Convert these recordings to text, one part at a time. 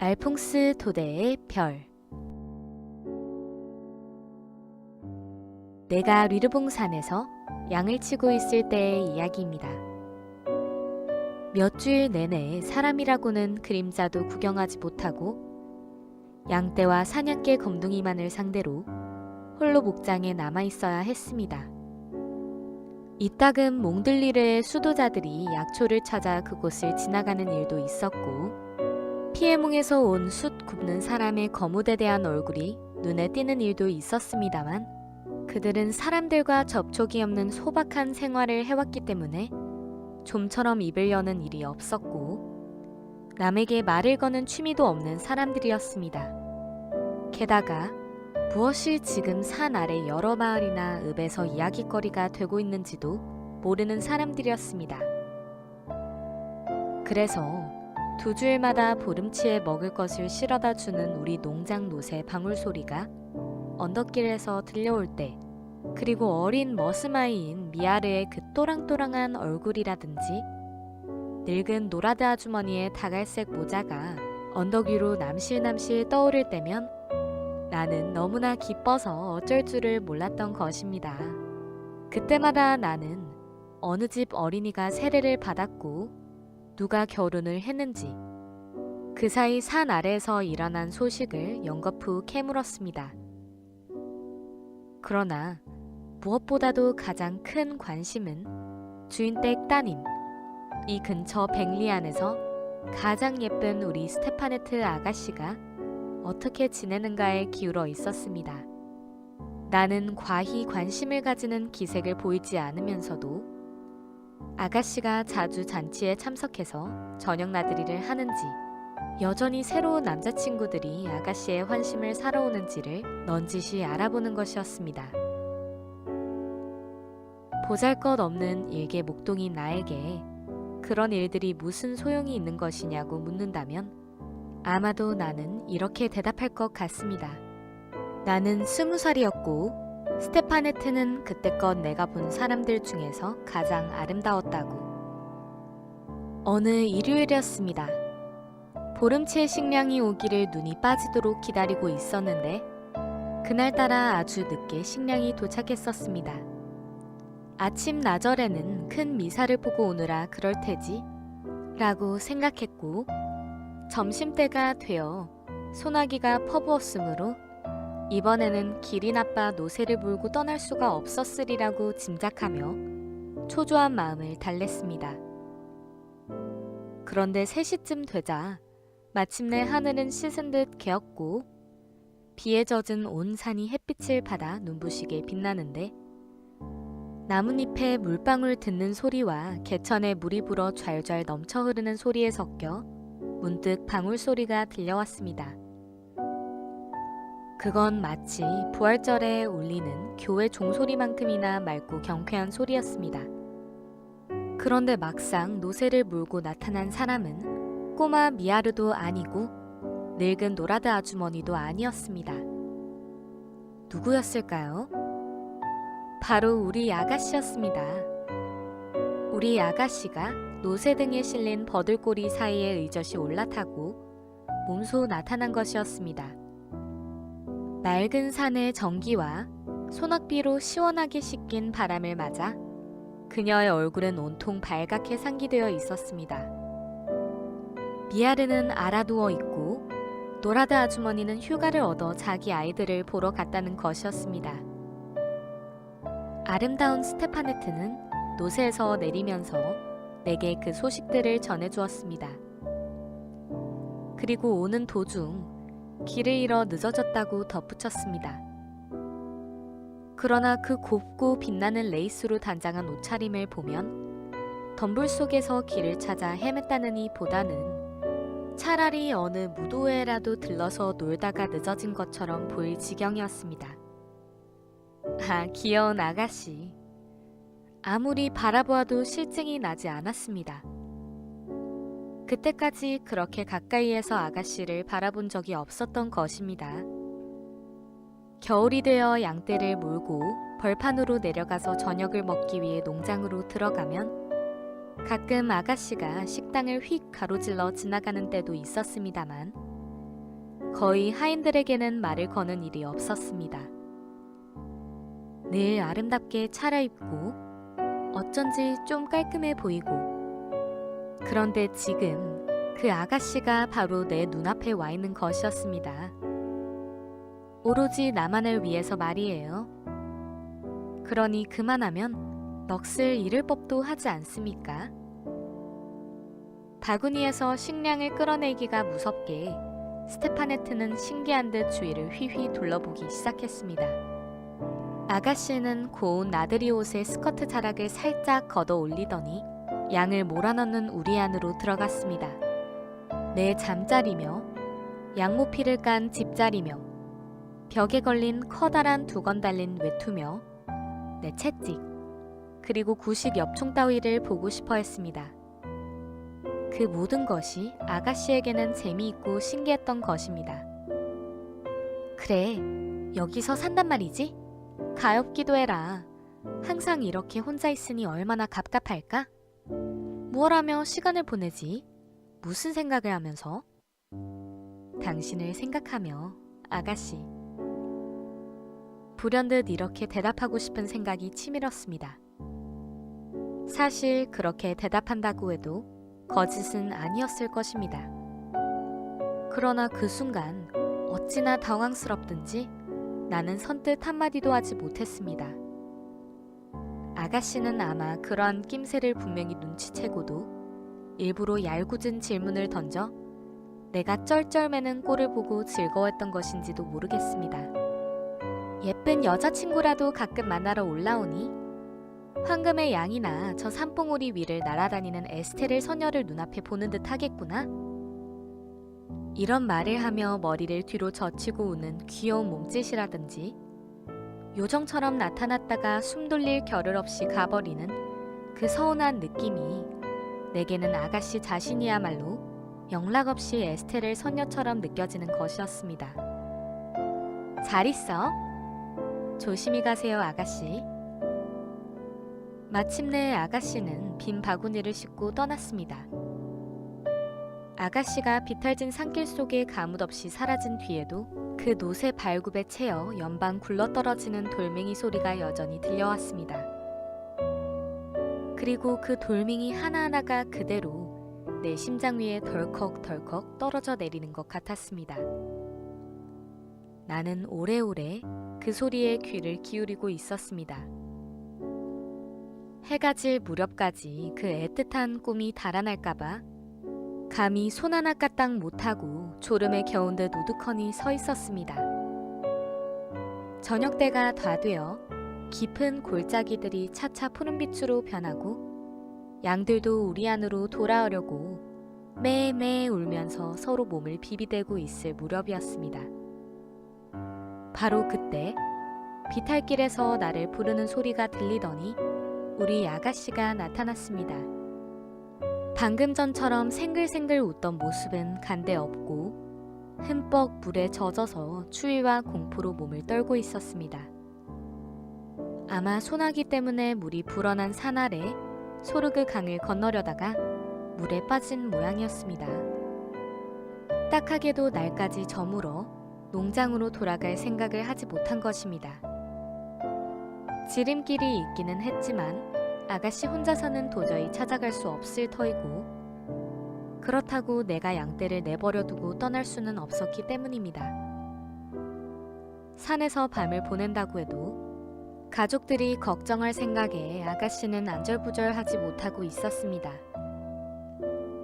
알퐁스 도데의 별. 내가 르르봉산에서 양을 치고 있을 때의 이야기입니다. 몇 주일 내내 사람이라고는 그림자도 구경하지 못하고 양떼와 사냥개 검둥이만을 상대로 홀로 목장에 남아있어야 했습니다. 이따금 몽들리르의 수도자들이 약초를 찾아 그곳을 지나가는 일도 있었고, 피에몽에서 온 숯 굽는 사람의 거무대대한 얼굴이 눈에 띄는 일도 있었습니다만, 그들은 사람들과 접촉이 없는 소박한 생활을 해왔기 때문에 좀처럼 입을 여는 일이 없었고, 남에게 말을 거는 취미도 없는 사람들이었습니다. 게다가 무엇이 지금 산 아래 여러 마을이나 읍에서 이야깃거리가 되고 있는지도 모르는 사람들이었습니다. 그래서 2주일마다 보름치에 먹을 것을 실어다 주는 우리 농장 노새 방울소리가 언덕길에서 들려올 때, 그리고 어린 머스마이인 미아르의 그 또랑또랑한 얼굴이라든지 늙은 노라드 아주머니의 다갈색 모자가 언덕 위로 남실남실 떠오를 때면 나는 너무나 기뻐서 어쩔 줄을 몰랐던 것입니다. 그때마다 나는 어느 집 어린이가 세례를 받았고 누가 결혼을 했는지, 그 사이 산 아래에서 일어난 소식을 연거푸 캐물었습니다. 그러나 무엇보다도 가장 큰 관심은 주인댁 따님, 이 근처 뱅리안에서 가장 예쁜 우리 스테파네트 아가씨가 어떻게 지내는가에 기울어 있었습니다. 나는 과히 관심을 가지는 기색을 보이지 않으면서도 아가씨가 자주 잔치에 참석해서 저녁 나들이를 하는지, 여전히 새로운 남자친구들이 아가씨의 환심을 사러오는지를 넌지시 알아보는 것이었습니다. 보잘것없는 일개 목동인 나에게 그런 일들이 무슨 소용이 있는 것이냐고 묻는다면 아마도 나는 이렇게 대답할 것 같습니다. 나는 20살이었고 스테파네트는 그때껏 내가 본 사람들 중에서 가장 아름다웠다고. 어느 일요일이었습니다. 보름치의 식량이 오기를 눈이 빠지도록 기다리고 있었는데 그날따라 아주 늦게 식량이 도착했었습니다. 아침 나절에는 큰 미사를 보고 오느라 그럴 테지 라고 생각했고, 점심때가 되어 소나기가 퍼부었으므로 이번에는 길이 나빠 노새를 몰고 떠날 수가 없었으리라고 짐작하며 초조한 마음을 달랬습니다. 그런데 3시쯤 되자 마침내 하늘은 씻은 듯 개었고 비에 젖은 온 산이 햇빛을 받아 눈부시게 빛나는데, 나뭇잎에 물방울 듣는 소리와 개천에 물이 불어 좔좔 넘쳐 흐르는 소리에 섞여 문득 방울소리가 들려왔습니다. 그건 마치 부활절에 울리는 교회 종소리만큼이나 맑고 경쾌한 소리였습니다. 그런데 막상 노새를 몰고 나타난 사람은 꼬마 미아르도 아니고 늙은 노라드 아주머니도 아니었습니다. 누구였을까요? 바로 우리 아가씨였습니다. 우리 아가씨가 노새 등에 실린 버들꼬리 사이에 의젓이 올라타고 몸소 나타난 것이었습니다. 맑은 산의 정기와 소낙비로 시원하게 씻긴 바람을 맞아 그녀의 얼굴은 온통 발갛게 상기되어 있었습니다. 미아르는 알아누워 있고 노라드 아주머니는 휴가를 얻어 자기 아이들을 보러 갔다는 것이었습니다. 아름다운 스테파네트는 노새에서 내리면서 내게 그 소식들을 전해주었습니다. 그리고 오는 도중 길을 잃어 늦어졌다고 덧붙였습니다. 그러나 그 곱고 빛나는 레이스로 단장한 옷차림을 보면 덤불 속에서 길을 찾아 헤맸다느니 보다는 차라리 어느 무도회라도 들러서 놀다가 늦어진 것처럼 보일 지경이었습니다. 아, 귀여운 아가씨. 아무리 바라보아도 실증이 나지 않았습니다. 그때까지 그렇게 가까이에서 아가씨를 바라본 적이 없었던 것입니다. 겨울이 되어 양떼를 몰고 벌판으로 내려가서 저녁을 먹기 위해 농장으로 들어가면 가끔 아가씨가 식당을 휙 가로질러 지나가는 때도 있었습니다만 거의 하인들에게는 말을 거는 일이 없었습니다. 늘 아름답게 차려입고 어쩐지 좀 깔끔해 보이고, 그런데 지금 그 아가씨가 바로 내 눈앞에 와 있는 것이었습니다. 오로지 나만을 위해서 말이에요. 그러니 그만하면 넋을 잃을 법도 하지 않습니까? 바구니에서 식량을 끌어내기가 무섭게 스테파네트는 신기한 듯 주위를 휘휘 둘러보기 시작했습니다. 아가씨는 고운 나들이 옷의 스커트 자락을 살짝 걷어 올리더니 양을 몰아넣는 우리 안으로 들어갔습니다. 내 잠자리며 양모피를 깐 집자리며 벽에 걸린 커다란 두건 달린 외투며 내 채찍, 그리고 구식 엽총 따위를 보고 싶어 했습니다. 그 모든 것이 아가씨에게는 재미있고 신기했던 것입니다. 그래, 여기서 산단 말이지? 가엾기도 해라. 항상 이렇게 혼자 있으니 얼마나 갑갑할까? 무얼 하며 시간을 보내지? 무슨 생각을 하면서? 당신을 생각하며, 아가씨. 불현듯 이렇게 대답하고 싶은 생각이 치밀었습니다. 사실 그렇게 대답한다고 해도 거짓은 아니었을 것입니다. 그러나 그 순간 어찌나 당황스럽든지 나는 선뜻 한마디도 하지 못했습니다. 아가씨는 아마 그러한 낌새를 분명히 눈치채고도 일부러 얄궂은 질문을 던져 내가 쩔쩔매는 꼴을 보고 즐거웠던 것인지도 모르겠습니다. 예쁜 여자친구라도 가끔 만나러 올라오니 황금의 양이나 저 산봉우리 위를 날아다니는 에스테를 소녀를 눈앞에 보는 듯 하겠구나. 이런 말을 하며 머리를 뒤로 젖히고 우는 귀여운 몸짓이라든지 요정처럼 나타났다가 숨 돌릴 겨를 없이 가버리는 그 서운한 느낌이 내게는 아가씨 자신이야말로 영락없이 에스테를 소녀처럼 느껴지는 것이었습니다. 잘 있어. 조심히 가세요, 아가씨. 마침내 아가씨는 빈 바구니를 싣고 떠났습니다. 아가씨가 비탈진 산길 속에 가뭇없이 사라진 뒤에도 그 노새 발굽에 채여 연방 굴러떨어지는 돌멩이 소리가 여전히 들려왔습니다. 그리고 그 돌멩이 하나하나가 그대로 내 심장 위에 덜컥덜컥 떨어져 내리는 것 같았습니다. 나는 오래오래 그 소리에 귀를 기울이고 있었습니다. 해가 질 무렵까지 그 애틋한 꿈이 달아날까봐 감히 손 하나 까딱 못하고 졸음에 겨운 듯 우두커니 서 있었습니다. 저녁때가 다 되어 깊은 골짜기들이 차차 푸른빛으로 변하고 양들도 우리 안으로 돌아오려고 매매 울면서 서로 몸을 비비대고 있을 무렵이었습니다. 바로 그때 비탈길에서 나를 부르는 소리가 들리더니 우리 아가씨가 나타났습니다. 방금 전처럼 생글생글 웃던 모습은 간데 없고 흠뻑 물에 젖어서 추위와 공포로 몸을 떨고 있었습니다. 아마 소나기 때문에 물이 불어난 산 아래 소르그 강을 건너려다가 물에 빠진 모양이었습니다. 딱하게도 날까지 저물어 농장으로 돌아갈 생각을 하지 못한 것입니다. 지름길이 있기는 했지만 아가씨 혼자서는 도저히 찾아갈 수 없을 터이고 그렇다고 내가 양떼를 내버려 두고 떠날 수는 없었기 때문입니다. 산에서 밤을 보낸다고 해도 가족들이 걱정할 생각에 아가씨는 안절부절하지 못하고 있었습니다.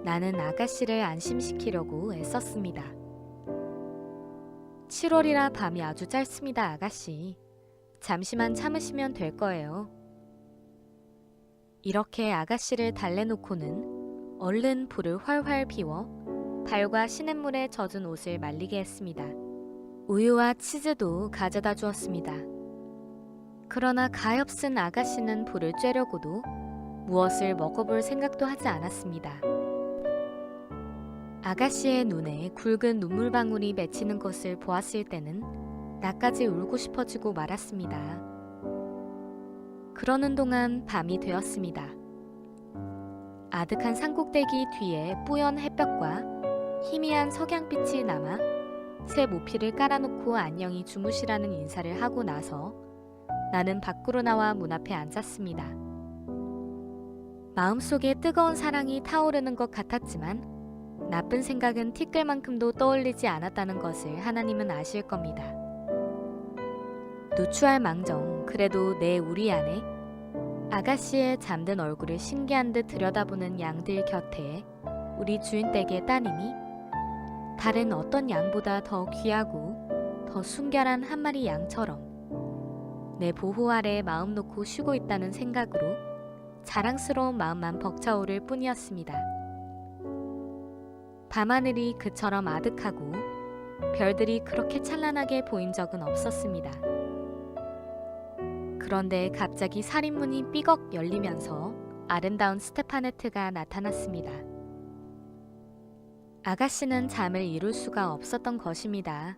나는 아가씨를 안심시키려고 애썼습니다. 7월이라 밤이 아주 짧습니다, 아가씨. 잠시만 참으시면 될 거예요. 이렇게 아가씨를 달래놓고는 얼른 불을 활활 비워 발과 시냇물에 젖은 옷을 말리게 했습니다. 우유와 치즈도 가져다 주었습니다. 그러나 가엾은 아가씨는 불을 쬐려고도 무엇을 먹어볼 생각도 하지 않았습니다. 아가씨의 눈에 굵은 눈물방울이 맺히는 것을 보았을 때는 나까지 울고 싶어지고 말았습니다. 그러는 동안 밤이 되었습니다. 아득한 산꼭대기 뒤에 뿌연 햇볕과 희미한 석양빛이 남아 새 모피를 깔아놓고 안녕히 주무시라는 인사를 하고 나서 나는 밖으로 나와 문 앞에 앉았습니다. 마음속에 뜨거운 사랑이 타오르는 것 같았지만 나쁜 생각은 티끌만큼도 떠올리지 않았다는 것을 하나님은 아실 겁니다. 누추할 망정 그래도 내 우리 안에 아가씨의 잠든 얼굴을 신기한 듯 들여다보는 양들 곁에 우리 주인 댁의 따님이 다른 어떤 양보다 더 귀하고 더 순결한 한 마리 양처럼 내 보호 아래 마음 놓고 쉬고 있다는 생각으로 자랑스러운 마음만 벅차오를 뿐이었습니다. 밤하늘이 그처럼 아득하고 별들이 그렇게 찬란하게 보인 적은 없었습니다. 그런데 갑자기 살인문이 삐걱 열리면서 아름다운 스테파네트가 나타났습니다. 아가씨는 잠을 이룰 수가 없었던 것입니다.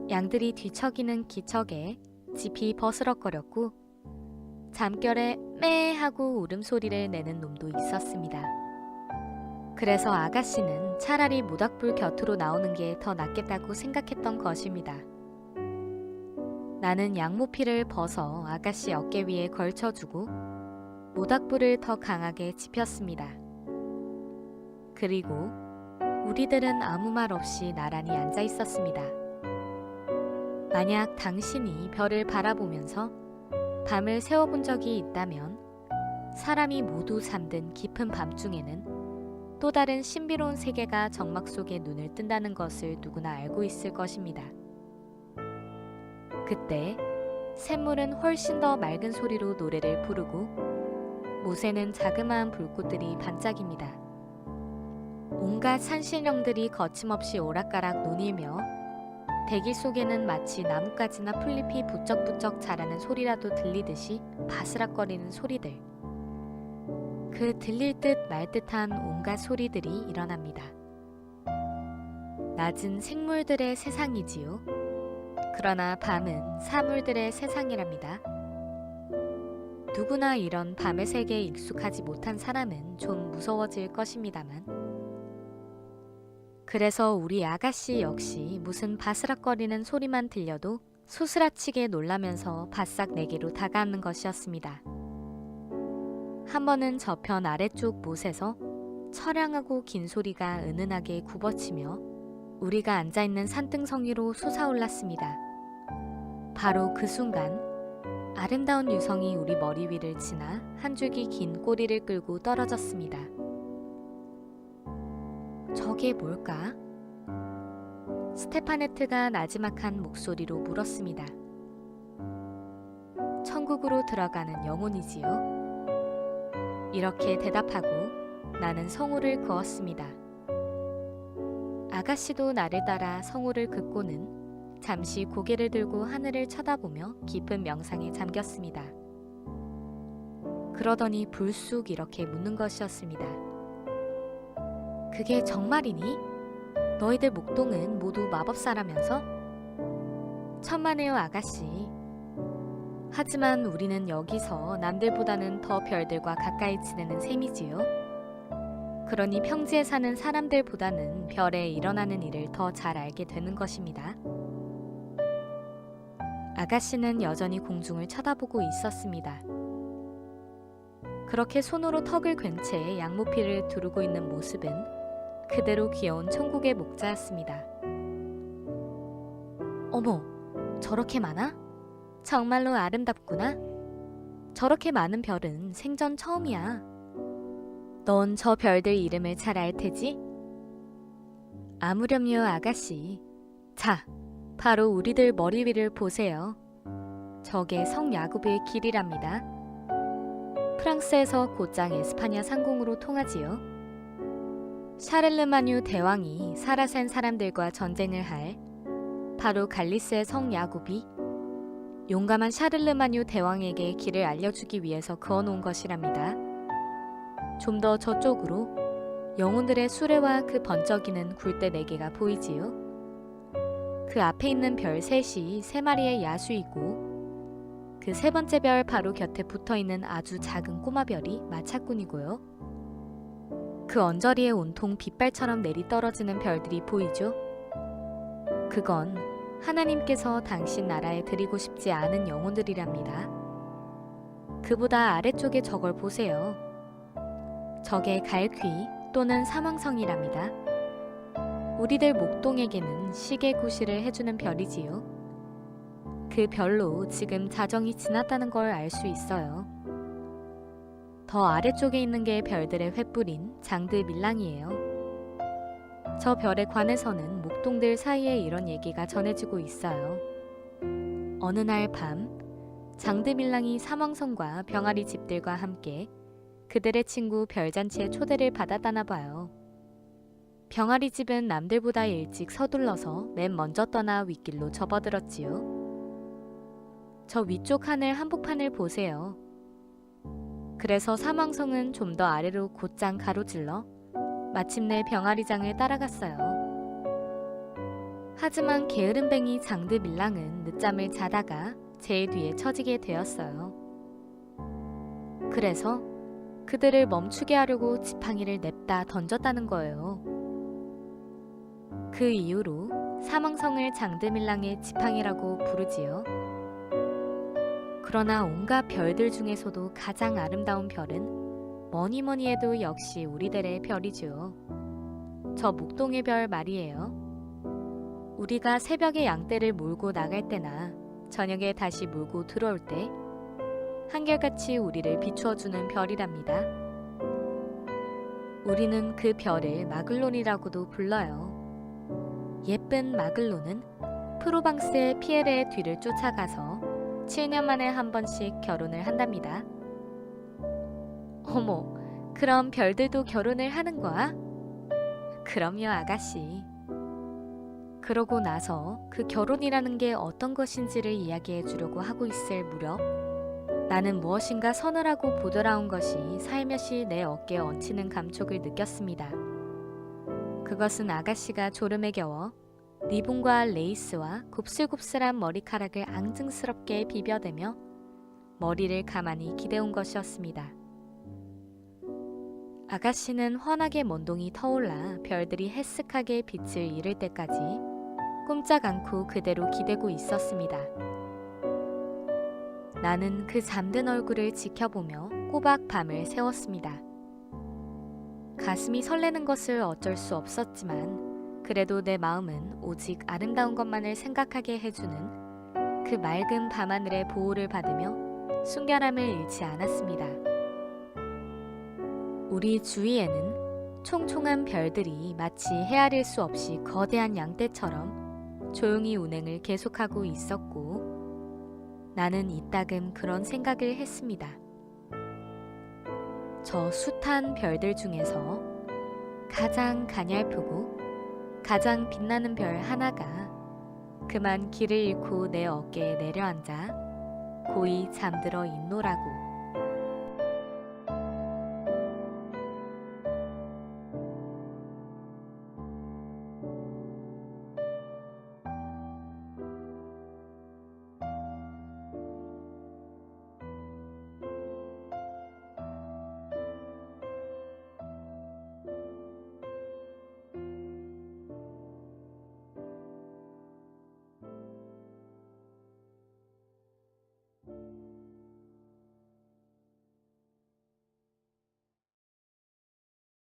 양들이 뒤척이는 기척에 짚이 버스럭거렸고 잠결에 매 하고 울음소리를 내는 놈도 있었습니다. 그래서 아가씨는 차라리 모닥불 곁으로 나오는 게 더 낫겠다고 생각했던 것입니다. 나는 양모피를 벗어 아가씨 어깨 위에 걸쳐주고 모닥불을 더 강하게 지폈습니다. 그리고 우리들은 아무 말 없이 나란히 앉아 있었습니다. 만약 당신이 별을 바라보면서 밤을 새워본 적이 있다면 사람이 모두 잠든 깊은 밤중에는 또 다른 신비로운 세계가 정막 속에 눈을 뜬다는 것을 누구나 알고 있을 것입니다. 그때 샘물은 훨씬 더 맑은 소리로 노래를 부르고 못에는 자그마한 불꽃들이 반짝입니다. 온갖 산신령들이 거침없이 오락가락 논이며 대기 속에는 마치 나뭇가지나 풀잎이 부쩍부쩍 자라는 소리라도 들리듯이 바스락거리는 소리들. 그 들릴 듯 말 듯한 온갖 소리들이 일어납니다. 낮은 생물들의 세상이지요. 그러나 밤은 사물들의 세상이랍니다. 누구나 이런 밤의 세계에 익숙하지 못한 사람은 좀 무서워질 것입니다만 그래서 우리 아가씨 역시 무슨 바스락거리는 소리만 들려도 소스라치게 놀라면서 바싹 내게로 다가앉는 것이었습니다. 한 번은 저편 아래쪽 못에서 처량하고 긴 소리가 은은하게 굽어치며 우리가 앉아있는 산등성이로 솟아올랐습니다. 바로 그 순간 아름다운 유성이 우리 머리 위를 지나 한 줄기 긴 꼬리를 끌고 떨어졌습니다. 저게 뭘까? 스테파네트가 나지막한 목소리로 물었습니다. 천국으로 들어가는 영혼이지요. 이렇게 대답하고 나는 성호를 그었습니다. 아가씨도 나를 따라 성호를 긋고는 잠시 고개를 들고 하늘을 쳐다보며 깊은 명상에 잠겼습니다. 그러더니 불쑥 이렇게 묻는 것이었습니다. 그게 정말이니? 너희들 목동은 모두 마법사라면서? 천만에요 아가씨. 하지만 우리는 여기서 남들보다는 더 별들과 가까이 지내는 셈이지요. 그러니 평지에 사는 사람들보다는 별에 일어나는 일을 더 잘 알게 되는 것입니다. 아가씨는 여전히 공중을 쳐다보고 있었습니다. 그렇게 손으로 턱을 괜 채 양모피를 두르고 있는 모습은 그대로 귀여운 천국의 목자였습니다. 어머, 저렇게 많아? 정말로 아름답구나. 저렇게 많은 별은 생전 처음이야. 넌 저 별들 이름을 잘 알 테지? 아무렴요 아가씨. 자, 바로 우리들 머리 위를 보세요. 저게 성 야구브의 길이랍니다. 프랑스에서 곧장 에스파냐 상공으로 통하지요. 샤를르마뉴 대왕이 사라센 사람들과 전쟁을 할 바로 갈리스의 성 야구비, 용감한 샤를르마뉴 대왕에게 길을 알려주기 위해서 그어놓은 것이랍니다. 좀 더 저쪽으로 영혼들의 수레와 그 번쩍이는 굴대 4개가 보이지요. 그 앞에 있는 별 셋이 3마리의 야수이고 그 세 번째 별 바로 곁에 붙어있는 아주 작은 꼬마 별이 마차꾼이고요. 그 언저리에 온통 빗발처럼 내리 떨어지는 별들이 보이죠. 그건 하나님께서 당신 나라에 드리고 싶지 않은 영혼들이랍니다. 그보다 아래쪽에 저걸 보세요. 저게 갈퀴 또는 사망성이랍니다. 우리들 목동에게는 시계구실을 해주는 별이지요. 그 별로 지금 자정이 지났다는 걸 알 수 있어요. 더 아래쪽에 있는 게 별들의 횃불인 장드 밀랑이에요. 저 별에 관해서는 목동들 사이에 이런 얘기가 전해지고 있어요. 어느 날 밤 장드 밀랑이 사망성과 병아리 집들과 함께 그들의 친구 별잔치에 초대를 받았다나 봐요. 병아리 집은 남들보다 일찍 서둘러서 맨 먼저 떠나 윗길로 접어들었지요. 저 위쪽 하늘 한복판을 보세요. 그래서 사망성은 좀 더 아래로 곧장 가로질러 마침내 병아리장을 따라갔어요. 하지만 게으름뱅이 장드 밀랑은 늦잠을 자다가 제일 뒤에 처지게 되었어요. 그래서 그들을 멈추게 하려고 지팡이를 냅다 던졌다는 거예요. 그 이후로 사망성을 장드 밀랑의 지팡이라고 부르지요. 그러나 온갖 별들 중에서도 가장 아름다운 별은 뭐니뭐니 해도 역시 우리들의 별이죠. 저 목동의 별 말이에요. 우리가 새벽에 양떼를 몰고 나갈 때나 저녁에 다시 몰고 들어올 때 한결같이 우리를 비추어주는 별이랍니다. 우리는 그 별을 마글론이라고도 불러요. 예쁜 마글론은 프로방스의 피에르의 뒤를 쫓아가서 7년 만에 한 번씩 결혼을 한답니다. 어머, 그럼 별들도 결혼을 하는 거야? 그럼요, 아가씨. 그러고 나서 그 결혼이라는 게 어떤 것인지를 이야기해 주려고 하고 있을 무렵 나는 무엇인가 서늘하고 보드라운 것이 살며시 내 어깨에 얹히는 감촉을 느꼈습니다. 그것은 아가씨가 졸음에 겨워 리본과 레이스와 곱슬곱슬한 머리카락을 앙증스럽게 비벼대며 머리를 가만히 기대온 것이었습니다. 아가씨는 환하게 먼동이 터올라 별들이 해쓱하게 빛을 잃을 때까지 꼼짝 않고 그대로 기대고 있었습니다. 나는 그 잠든 얼굴을 지켜보며 꼬박 밤을 새웠습니다. 가슴이 설레는 것을 어쩔 수 없었지만 그래도 내 마음은 오직 아름다운 것만을 생각하게 해주는 그 맑은 밤하늘의 보호를 받으며 순결함을 잃지 않았습니다. 우리 주위에는 총총한 별들이 마치 헤아릴 수 없이 거대한 양떼처럼 조용히 운행을 계속하고 있었고 나는 이따금 그런 생각을 했습니다. 저 숱한 별들 중에서 가장 가냘프고 가장 빛나는 별 하나가 그만 길을 잃고 내 어깨에 내려앉아 고이 잠들어 있노라고.